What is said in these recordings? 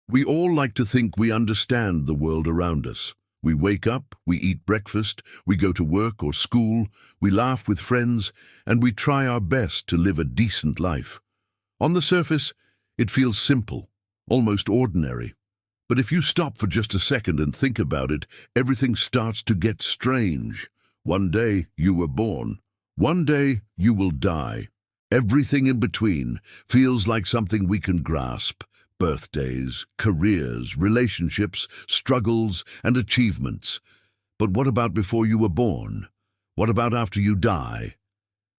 We all like to think we understand the world around us. We wake up, we eat breakfast, we go to work or school, we laugh with friends, and we try our best to live a decent life. On the surface, it feels simple, almost ordinary. But if you stop for just a second and think about it, everything starts to get strange. One day you were born. One day you will die. Everything in between feels like something we can grasp. Birthdays, careers, relationships, struggles, and achievements. But what about before you were born? What about after you die?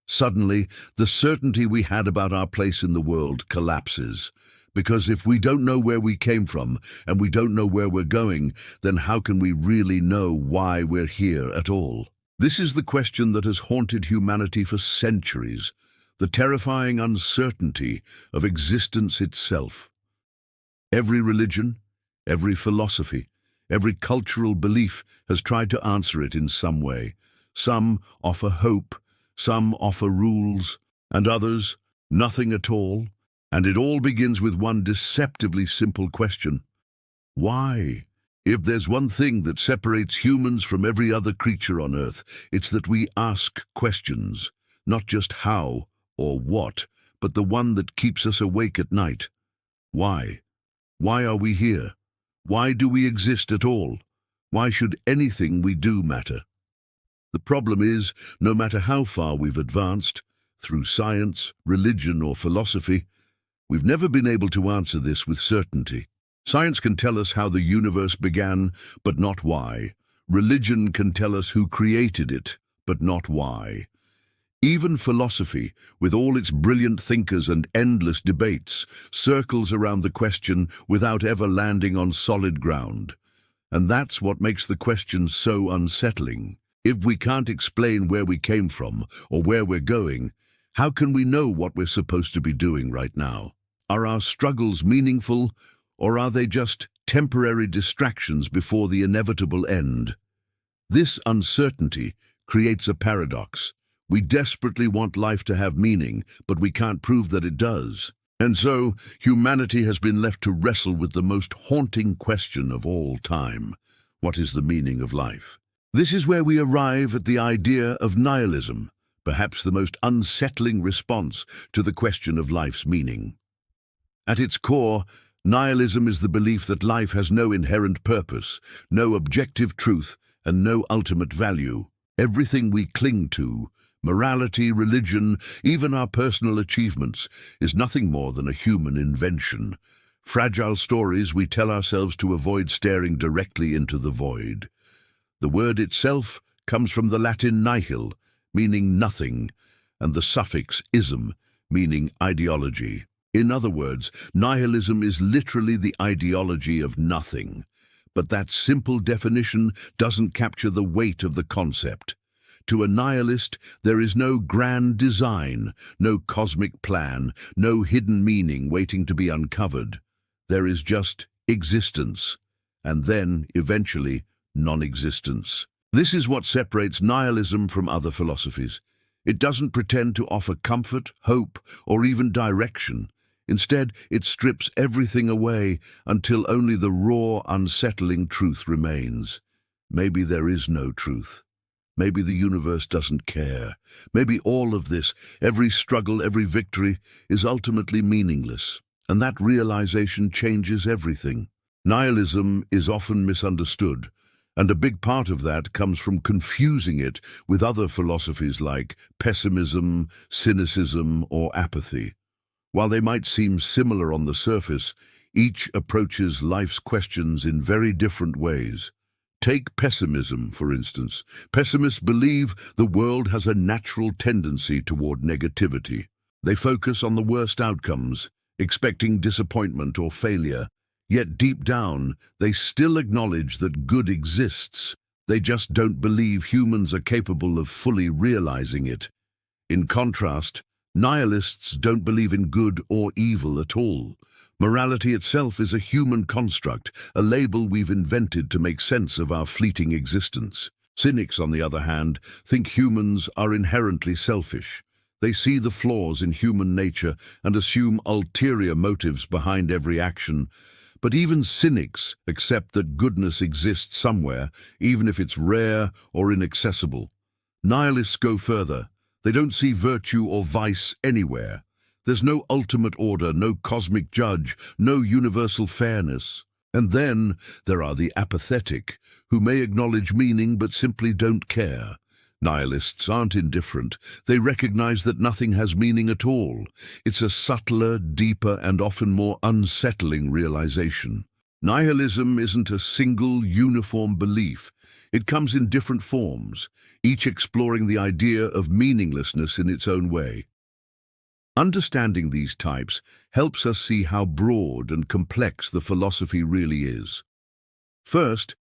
Suddenly, the certainty we had about our place in the world collapses. Because if we don't know where we came from, and we don't know where we're going, then how can we really know why we're here at all? This is the question that has haunted humanity for centuries, the terrifying uncertainty of existence itself. Every religion, every philosophy, every cultural belief has tried to answer it in some way. Some offer hope, some offer rules, and others, nothing at all. And it all begins with one deceptively simple question. Why? If there's one thing that separates humans from every other creature on Earth, it's that we ask questions, not just how or what, but the one that keeps us awake at night. Why? Why are we here? Why do we exist at all? Why should anything we do matter? The problem is, no matter how far we've advanced, through science, religion, or philosophy, we've never been able to answer this with certainty. Science can tell us how the universe began, but not why. Religion can tell us who created it, but not why. Even philosophy, with all its brilliant thinkers and endless debates, circles around the question without ever landing on solid ground. And that's what makes the question so unsettling. If we can't explain where we came from or where we're going, how can we know what we're supposed to be doing right now? Are our struggles meaningful, or are they just temporary distractions before the inevitable end? This uncertainty creates a paradox. We desperately want life to have meaning, but we can't prove that it does. And so, humanity has been left to wrestle with the most haunting question of all time. What is the meaning of life? This is where we arrive at the idea of nihilism, perhaps the most unsettling response to the question of life's meaning. At its core, nihilism is the belief that life has no inherent purpose, no objective truth, and no ultimate value. Everything we cling to, morality, religion, even our personal achievements, is nothing more than a human invention. Fragile stories we tell ourselves to avoid staring directly into the void. The word itself comes from the Latin nihil, meaning nothing, and the suffix ism, meaning ideology. In other words, nihilism is literally the ideology of nothing. But that simple definition doesn't capture the weight of the concept. To a nihilist, there is no grand design, no cosmic plan, no hidden meaning waiting to be uncovered. There is just existence, and then, eventually, non-existence. This is what separates nihilism from other philosophies. It doesn't pretend to offer comfort, hope, or even direction. Instead, it strips everything away until only the raw, unsettling truth remains. Maybe there is no truth. Maybe the universe doesn't care. Maybe all of this, every struggle, every victory, is ultimately meaningless. And that realization changes everything. Nihilism is often misunderstood, and a big part of that comes from confusing it with other philosophies like pessimism, cynicism, or apathy. While they might seem similar on the surface, each approaches life's questions in very different ways. Take pessimism, for instance. Pessimists believe the world has a natural tendency toward negativity. They focus on the worst outcomes, expecting disappointment or failure. Yet deep down, they still acknowledge that good exists. They just don't believe humans are capable of fully realizing it. In contrast, nihilists don't believe in good or evil at all. Morality itself is a human construct, a label we've invented to make sense of our fleeting existence. Cynics, on the other hand, think humans are inherently selfish. They see the flaws in human nature and assume ulterior motives behind every action. But even cynics accept that goodness exists somewhere, even if it's rare or inaccessible. Nihilists go further. They don't see virtue or vice anywhere. There's no ultimate order, no cosmic judge, no universal fairness. And then there are the apathetic, who may acknowledge meaning but simply don't care. Nihilists aren't indifferent. They recognize that nothing has meaning at all. It's a subtler, deeper, and often more unsettling realization. Nihilism isn't a single, uniform belief. It comes in different forms, each exploring the idea of meaninglessness in its own way. Understanding these types helps us see how broad and complex the philosophy really is. First,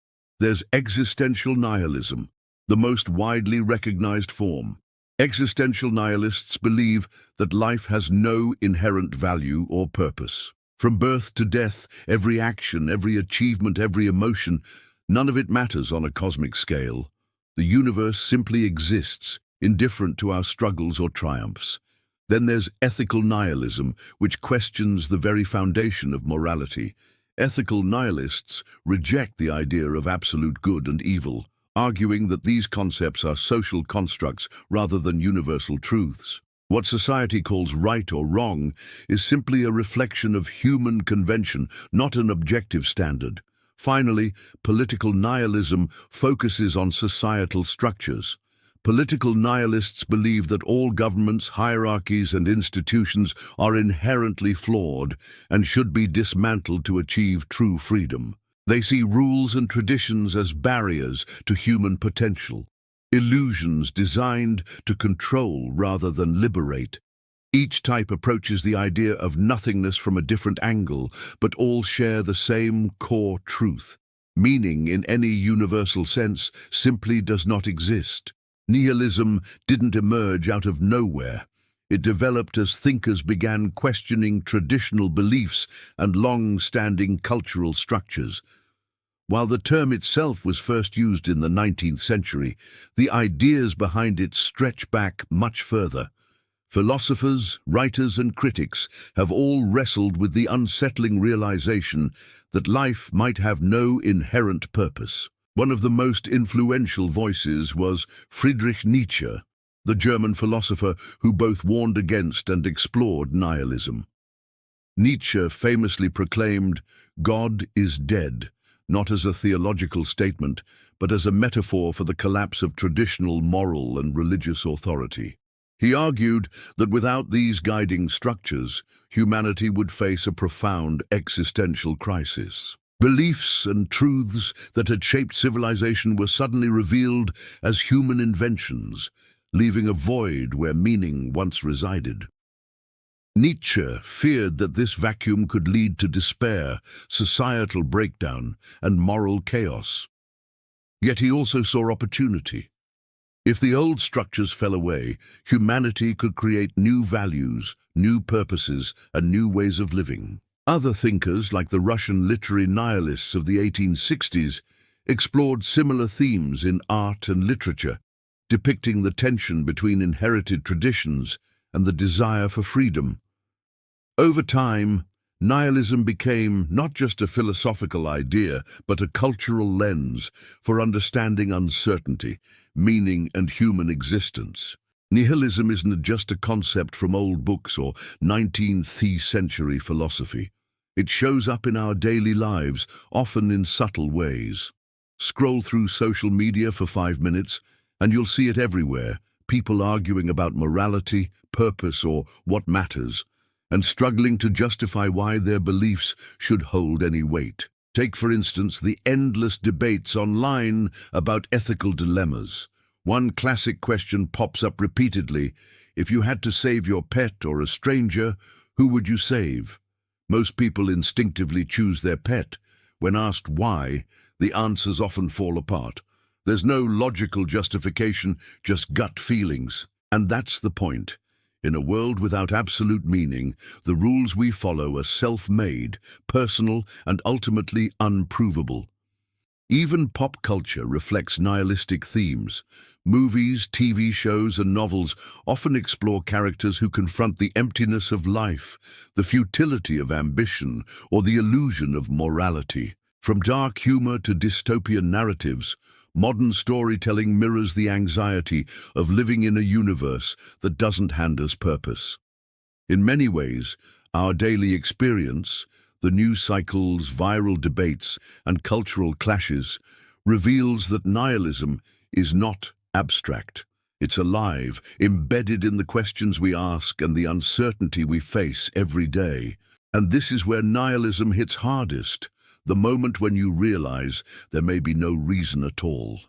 there's existential nihilism, the most widely recognized form. Existential nihilists believe that life has no inherent value or purpose. From birth to death, every action, every achievement, every emotion, none of it matters on a cosmic scale. The universe simply exists, indifferent to our struggles or triumphs. Then there's ethical nihilism, which questions the very foundation of morality. Ethical nihilists reject the idea of absolute good and evil, arguing that these concepts are social constructs rather than universal truths. What society calls right or wrong is simply a reflection of human convention, not an objective standard. Finally, political nihilism focuses on societal structures. Political nihilists believe that all governments, hierarchies, and institutions are inherently flawed and should be dismantled to achieve true freedom. They see rules and traditions as barriers to human potential, illusions designed to control rather than liberate. Each type approaches the idea of nothingness from a different angle, but all share the same core truth. Meaning, in any universal sense, simply does not exist. Nihilism didn't emerge out of nowhere. It developed as thinkers began questioning traditional beliefs and long-standing cultural structures. While the term itself was first used in the 19th century, the ideas behind it stretch back much further. Philosophers, writers, and critics have all wrestled with the unsettling realization that life might have no inherent purpose. One of the most influential voices was Friedrich Nietzsche, the German philosopher who both warned against and explored nihilism. Nietzsche famously proclaimed, "God is dead," not as a theological statement, but as a metaphor for the collapse of traditional moral and religious authority. He argued that without these guiding structures, humanity would face a profound existential crisis. Beliefs and truths that had shaped civilization were suddenly revealed as human inventions, leaving a void where meaning once resided. Nietzsche feared that this vacuum could lead to despair, societal breakdown, and moral chaos. Yet he also saw opportunity. If the old structures fell away, humanity could create new values, new purposes, and new ways of living. Other thinkers, like the Russian literary nihilists of the 1860s, explored similar themes in art and literature, depicting the tension between inherited traditions and the desire for freedom. Over time, nihilism became not just a philosophical idea, but a cultural lens for understanding uncertainty, meaning, and human existence. Nihilism isn't just a concept from old books or 19th century philosophy. It shows up in our daily lives, often in subtle ways. Scroll through social media for 5 minutes, and you'll see it everywhere. People arguing about morality, purpose, or what matters, and struggling to justify why their beliefs should hold any weight. Take, for instance, the endless debates online about ethical dilemmas. One classic question pops up repeatedly: if you had to save your pet or a stranger, who would you save? Most people instinctively choose their pet. When asked why, the answers often fall apart. There's no logical justification, just gut feelings. And that's the point. In a world without absolute meaning, the rules we follow are self-made, personal, and ultimately unprovable. Even pop culture reflects nihilistic themes. Movies, TV shows, and novels often explore characters who confront the emptiness of life, the futility of ambition, or the illusion of morality. From dark humor to dystopian narratives, modern storytelling mirrors the anxiety of living in a universe that doesn't hand us purpose. In many ways, our daily experience, the news cycles, viral debates, and cultural clashes, reveals that nihilism is not abstract. It's alive, embedded in the questions we ask and the uncertainty we face every day. And this is where nihilism hits hardest, the moment when you realize there may be no reason at all.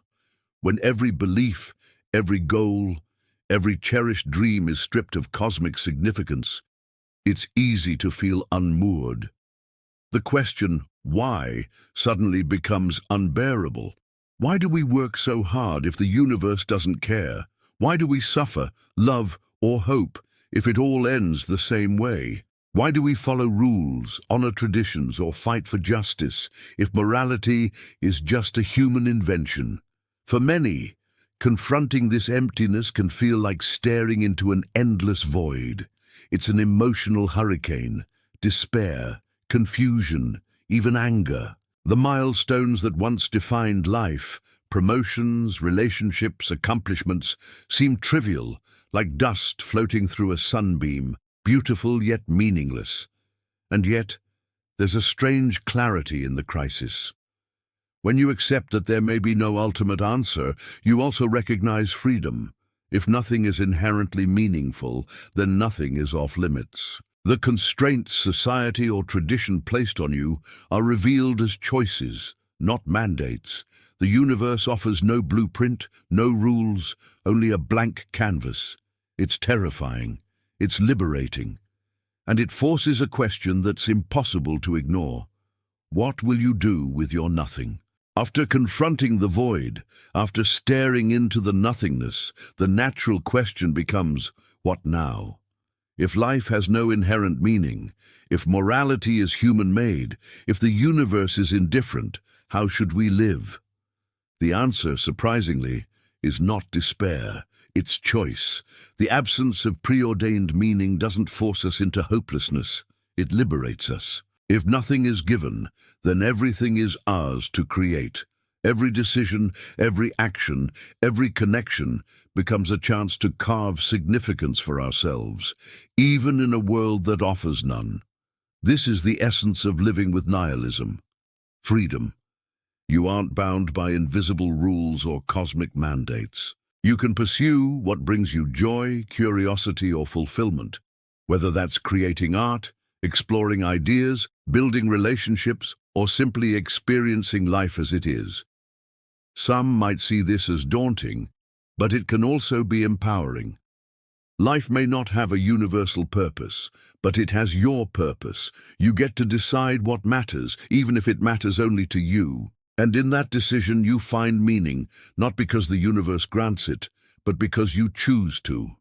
When every belief, every goal, every cherished dream is stripped of cosmic significance, it's easy to feel unmoored. The question, why, suddenly becomes unbearable. Why do we work so hard if the universe doesn't care? Why do we suffer, love, or hope if it all ends the same way? Why do we follow rules, honor traditions, or fight for justice if morality is just a human invention? For many, confronting this emptiness can feel like staring into an endless void. It's an emotional hurricane, despair, confusion, even anger. The milestones that once defined life, promotions, relationships, accomplishments, seem trivial, like dust floating through a sunbeam, beautiful yet meaningless. And yet, there's a strange clarity in the crisis. When you accept that there may be no ultimate answer, you also recognize freedom. If nothing is inherently meaningful, then nothing is off limits. The constraints society or tradition placed on you are revealed as choices, not mandates. The universe offers no blueprint, no rules, only a blank canvas. It's terrifying, it's liberating, and it forces a question that's impossible to ignore. What will you do with your nothing? After confronting the void, after staring into the nothingness, the natural question becomes, what now? If life has no inherent meaning, if morality is human-made, if the universe is indifferent, how should we live? The answer, surprisingly, is not despair. It's choice. The absence of preordained meaning doesn't force us into hopelessness. It liberates us. If nothing is given, then everything is ours to create. Every decision, every action, every connection becomes a chance to carve significance for ourselves, even in a world that offers none. This is the essence of living with nihilism. Freedom. You aren't bound by invisible rules or cosmic mandates. You can pursue what brings you joy, curiosity, or fulfillment, whether that's creating art, exploring ideas, building relationships, or simply experiencing life as it is. Some might see this as daunting, but it can also be empowering. Life may not have a universal purpose, but it has your purpose. You get to decide what matters, even if it matters only to you. And in that decision you find meaning, not because the universe grants it, but because you choose to.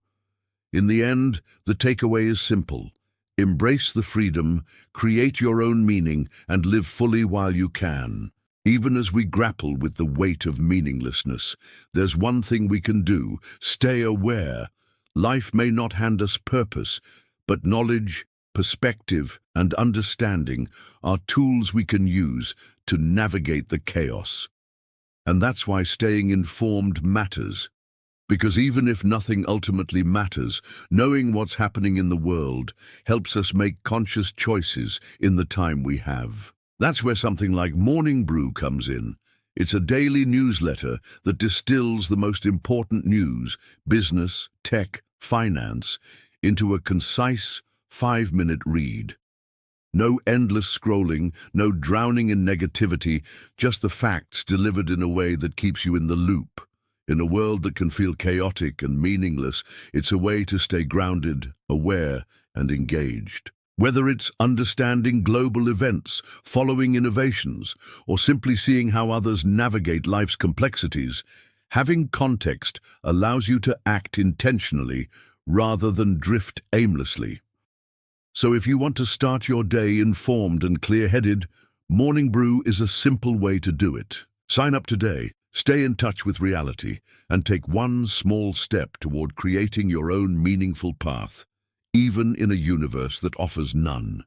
In the end, the takeaway is simple. Embrace the freedom, create your own meaning, and live fully while you can. Even as we grapple with the weight of meaninglessness, there's one thing we can do: stay aware. Life may not hand us purpose, but knowledge, perspective, and understanding are tools we can use to navigate the chaos. And that's why staying informed matters. Because even if nothing ultimately matters, knowing what's happening in the world helps us make conscious choices in the time we have. That's where something like Morning Brew comes in. It's a daily newsletter that distills the most important news, business, tech, finance, into a concise 5-minute read. No endless scrolling, no drowning in negativity, just the facts delivered in a way that keeps you in the loop. In a world that can feel chaotic and meaningless, it's a way to stay grounded, aware, and engaged. Whether it's understanding global events, following innovations, or simply seeing how others navigate life's complexities, having context allows you to act intentionally rather than drift aimlessly. So if you want to start your day informed and clear-headed, Morning Brew is a simple way to do it. Sign up today, stay in touch with reality, and take one small step toward creating your own meaningful path, even in a universe that offers none.